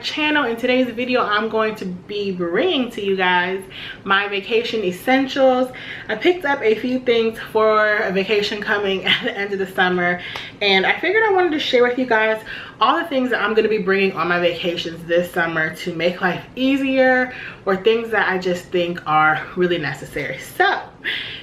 channel. In today's video, I'm going to be bringing to you guys my vacation essentials. I picked up a few things for a vacation coming at the end of the summer, and I figured I wanted to share with you guys all the things that I'm going to be bringing on my vacations this summer to make life easier, or things that I just think are really necessary. So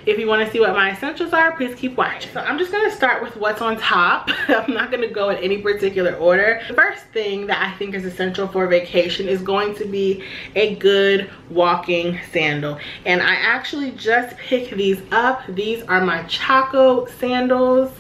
if you want to see what my essentials are, please keep watching. So I'm just going to start with what's on top. I'm not going to go in any particular order. The first thing that I think is essential for vacation is going to be a good walking sandal, and I actually just picked these up. These are my Chaco sandals.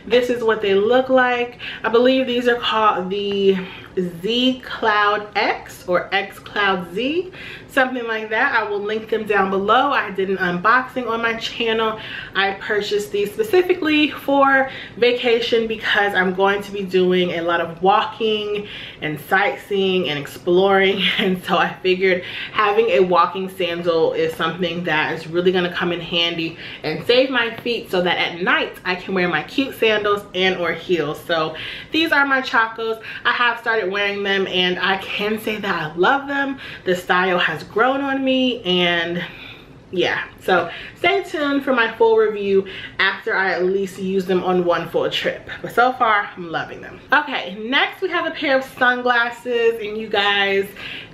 This is what they look like. I believe these are called the Z Cloud X or X Cloud Z, something like that. I will link them down below. I did an unboxing on my channel. I purchased these specifically for vacation because I'm going to be doing a lot of walking and sightseeing and exploring, and so I figured having a walking sandal is something that is really going to come in handy and save my feet, so that at night I can wear my cute sandals and or heels. So these are my Chacos. I have started wearing them and I can say that I love them. The style has grown on me, and yeah, so stay tuned for my full review after I at least use them on one full trip. But so far, I'm loving them. Okay, next we have a pair of sunglasses, and you guys,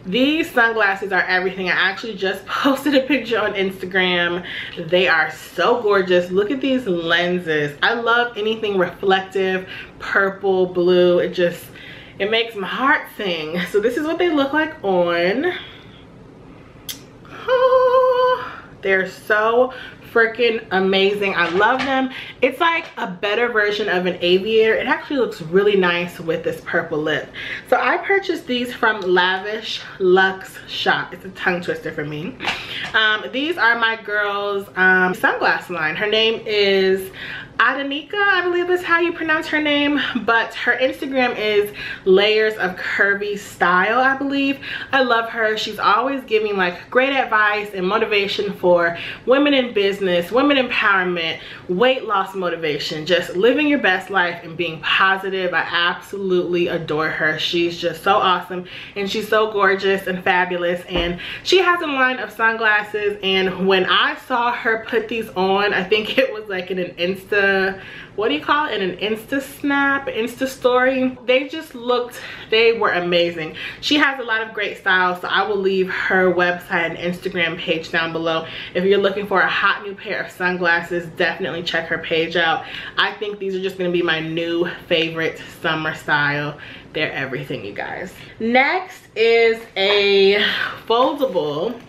these sunglasses are everything. I actually just posted a picture on Instagram. They are so gorgeous. Look at these lenses. I love anything reflective, purple, blue. It makes my heart sing. So this is what they look like on. Oh, they're so freaking amazing. I love them. It's like a better version of an aviator. It actually looks really nice with this purple lip. So I purchased these from Lavish Luxe Shop. It's a tongue twister for me. These are my girl's sunglass line. Her name is Adanika, I believe is how you pronounce her name, but her Instagram is Layers of Curvy Style, I believe. I love her. She's always giving like great advice and motivation for women in business, women empowerment, weight loss motivation, just living your best life and being positive. I absolutely adore her. She's just so awesome, and she's so gorgeous and fabulous, and she has a line of sunglasses. And when I saw her put these on, I think it was like in an what do you call it, in an Insta story, they were amazing. She has a lot of great styles, so I will leave her website and Instagram page down below. If you're looking for a hot new pair of sunglasses, definitely check her page out. I think these are just going to be my new favorite summer style. They're everything, you guys. Next is a foldable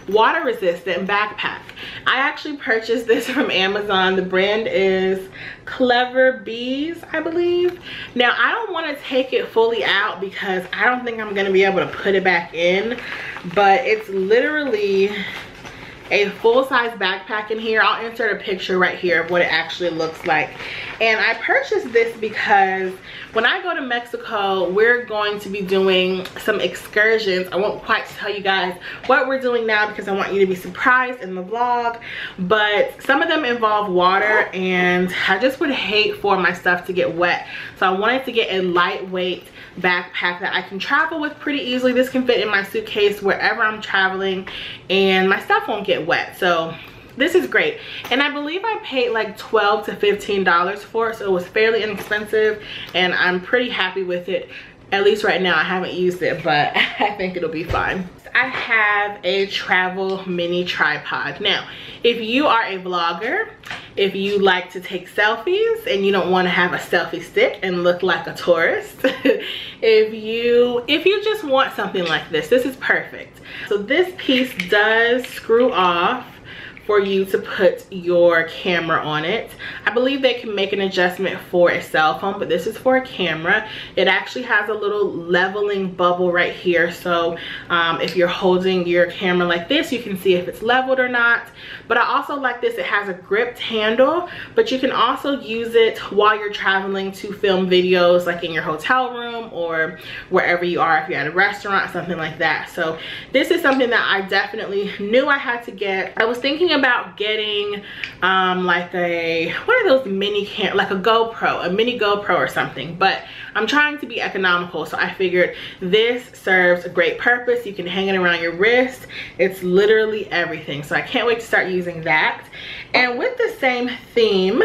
water resistant backpack. I actually purchased this from Amazon. The brand is Clever Bees, I believe. Now I don't want to take it fully out because I don't think I'm going to be able to put it back in, but it's literally a full-size backpack in here. I'll insert a picture right here of what it actually looks like. And I purchased this because when I go to Mexico, we're going to be doing some excursions. I won't quite tell you guys what we're doing now because I want you to be surprised in the vlog, but some of them involve water, and I just would hate for my stuff to get wet. So I wanted to get a lightweight backpack that I can travel with pretty easily. This can fit in my suitcase wherever I'm traveling, and my stuff won't get wet. So this is great, and I believe I paid like $12 to $15 for it, so it was fairly inexpensive, and I'm pretty happy with it. At least right now. I haven't used it, but I think it'll be fine. I have a travel mini tripod. Now, if you are a vlogger, if you like to take selfies and you don't want to have a selfie stick and look like a tourist, if you just want something like this, this is perfect. So this piece does screw off for you to put your camera on it. I believe they can make an adjustment for a cell phone, but this is for a camera. It actually has a little leveling bubble right here, so if you're holding your camera like this, you can see if it's leveled or not. But I also like this. It has a gripped handle, but you can also use it while you're traveling to film videos, like in your hotel room or wherever you are, if you're at a restaurant, something like that. So this is something that I definitely knew I had to get. I was thinking about getting like a, what are those mini like a GoPro, a mini GoPro or something, but I'm trying to be economical, so I figured this serves a great purpose. You can hang it around your wrist. It's literally everything, so I can't wait to start using that. And with the same theme,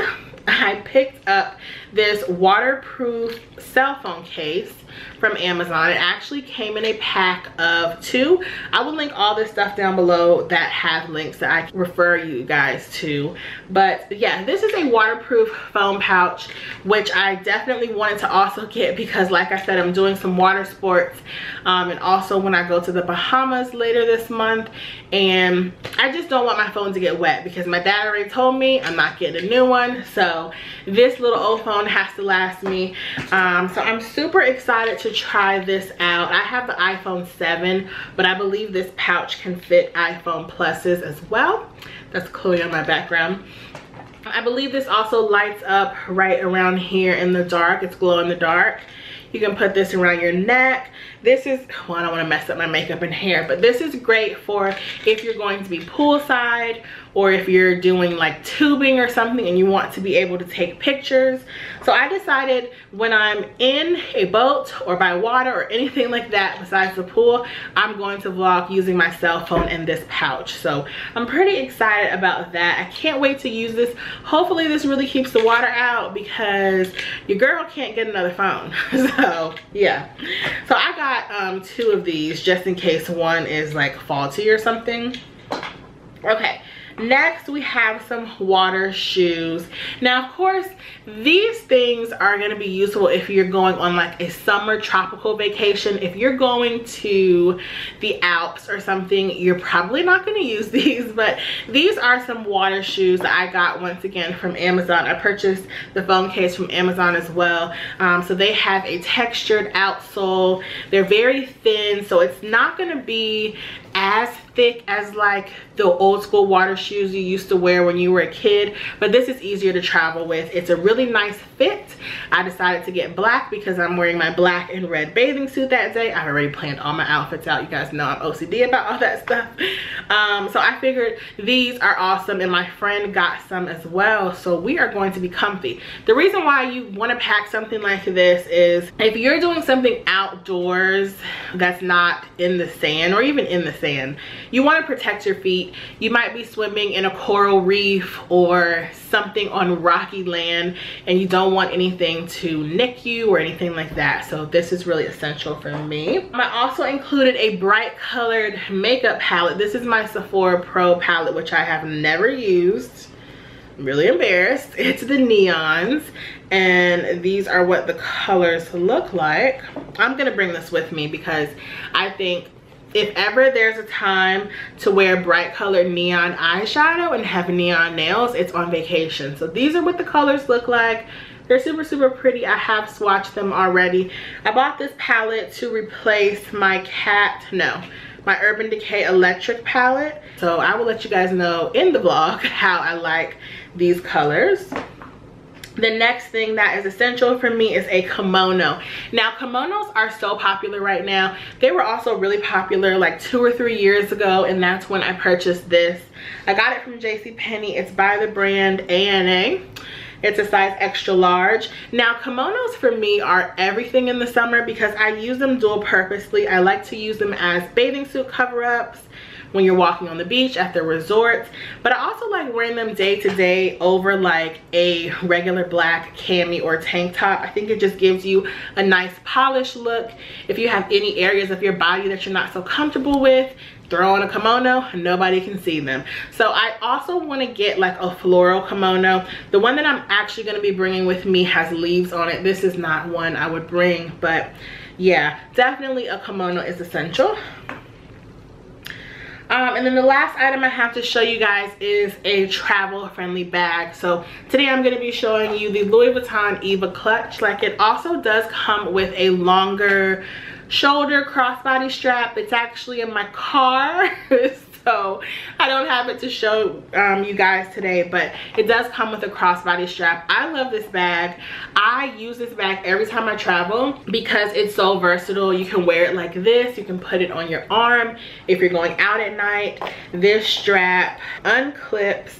I picked up this waterproof cell phone case from Amazon. It actually came in a pack of 2. I will link all this stuff down below that have links that I can refer you guys to. But yeah, this is a waterproof phone pouch, which I definitely wanted to also get because, like I said, I'm doing some water sports, and also when I go to the Bahamas later this month, and I just don't want my phone to get wet because my dad already told me I'm not getting a new one. So this little old phone has to last me. So I'm super excited to try this out. I have the iPhone 7, but I believe this pouch can fit iPhone Pluses as well. That's Chloe on my background. I believe this also lights up right around here in the dark. It's glow in the dark. You can put this around your neck. This is, well, I don't want to mess up my makeup and hair, but this is great for if you're going to be poolside or if you're doing like tubing or something and you want to be able to take pictures. So I decided when I'm in a boat or by water or anything like that besides the pool, I'm going to vlog using my cell phone in this pouch. So I'm pretty excited about that. I can't wait to use this. Hopefully this really keeps the water out because your girl can't get another phone. So yeah, so I got 2 of these just in case one is like faulty or something. Okay, next we have some water shoes. Now, of course, these things are going to be useful if you're going on like a summer tropical vacation. If you're going to the Alps or something, you're probably not going to use these, but these are some water shoes that I got once again from Amazon. I purchased the phone case from Amazon as well. So they have a textured outsole. They're very thin, so it's not going to be as thick as like the old school water shoes you used to wear when you were a kid, but this is easier to travel with. It's a really nice fit. I decided to get black because I'm wearing my black and red bathing suit that day. I've already planned all my outfits out. You guys know I'm OCD about all that stuff. So I figured these are awesome, and my friend got some as well, so we are going to be comfy. The reason why you want to pack something like this is if you're doing something outdoors that's not in the sand or even in the sand, you want to protect your feet. You might be swimming in a coral reef or something on rocky land and you don't want anything to nick you or anything like that. So this is really essential for me. I also included a bright colored makeup palette. This is my Sephora Pro palette, which I have never used. I'm really embarrassed. It's the neons, and these are what the colors look like. I'm gonna bring this with me because I think if ever there's a time to wear bright colored neon eyeshadow and have neon nails, it's on vacation. So these are what the colors look like. They're super, super pretty. I have swatched them already. I bought this palette to replace my my Urban Decay Electric palette. So I will let you guys know in the vlog how I like these colors. The next thing that is essential for me is a kimono. Now, kimonos are so popular right now. They were also really popular like 2 or 3 years ago, and that's when I purchased this. I got it from JCPenney. It's by the brand ANA. It's a size extra large. Now, kimonos for me are everything in the summer because I use them dual purposely. I like to use them as bathing suit cover-ups when you're walking on the beach at the resorts, but I also like wearing them day to day over like a regular black cami or tank top. I think it just gives you a nice polished look. If you have any areas of your body that you're not so comfortable with, throw on a kimono, nobody can see them. So I also want to get like a floral kimono. The one that I'm actually going to be bringing with me has leaves on it. This is not one I would bring, but yeah, definitely a kimono is essential. And then the last item I have to show you guys is a travel friendly bag. So today I'm going to be showing you the Louis Vuitton Eva clutch. Like, it also does come with a longer shoulder crossbody strap. It's actually in my car. so I don't have it to show you guys today, but it does come with a crossbody strap. I love this bag. I use this bag every time I travel because it's so versatile. You can wear it like this, you can put it on your arm if you're going out at night. This strap unclips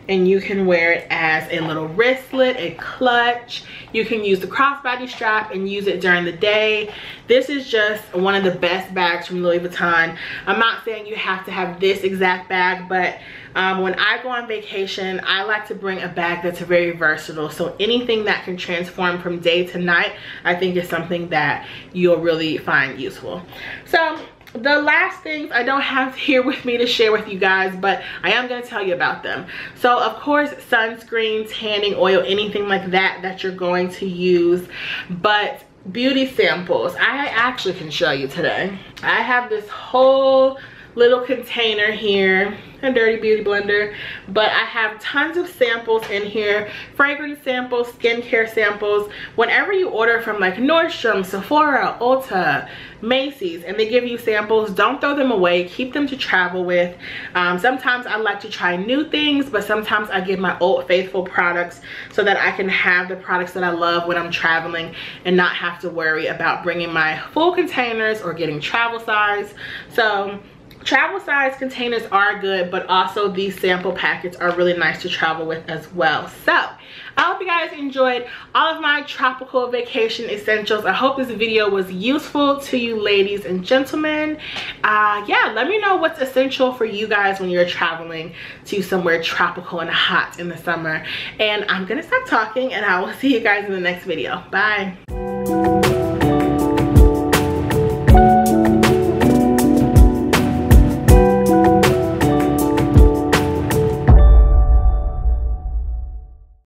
and you can wear it as a little wristlet, a clutch. You can use the crossbody strap and use it during the day. This is just one of the best bags from Louis Vuitton. I'm not saying you have to have this exact bag, but when I go on vacation, I like to bring a bag that's very versatile. So anything that can transform from day to night, I think is something that you'll really find useful. So the last things I don't have here with me to share with you guys, but I am going to tell you about them. So of course, sunscreen, tanning oil, anything like that that you're going to use. But beauty samples, I actually can show you today. I have this whole little container here, a dirty beauty blender, but I have tons of samples in here. Fragrance samples, skincare samples. Whenever you order from like Nordstrom, Sephora, Ulta, Macy's, and they give you samples, don't throw them away. Keep them to travel with. Sometimes I like to try new things, but sometimes I give my old faithful products so that I can have the products that I love when I'm traveling and not have to worry about bringing my full containers or getting travel size. So travel size containers are good, but also these sample packets are really nice to travel with as well. So I hope you guys enjoyed all of my tropical vacation essentials. I hope this video was useful to you ladies and gentlemen. Yeah, let me know what's essential for you guys when you're traveling to somewhere tropical and hot in the summer. And I'm gonna stop talking and I will see you guys in the next video. Bye.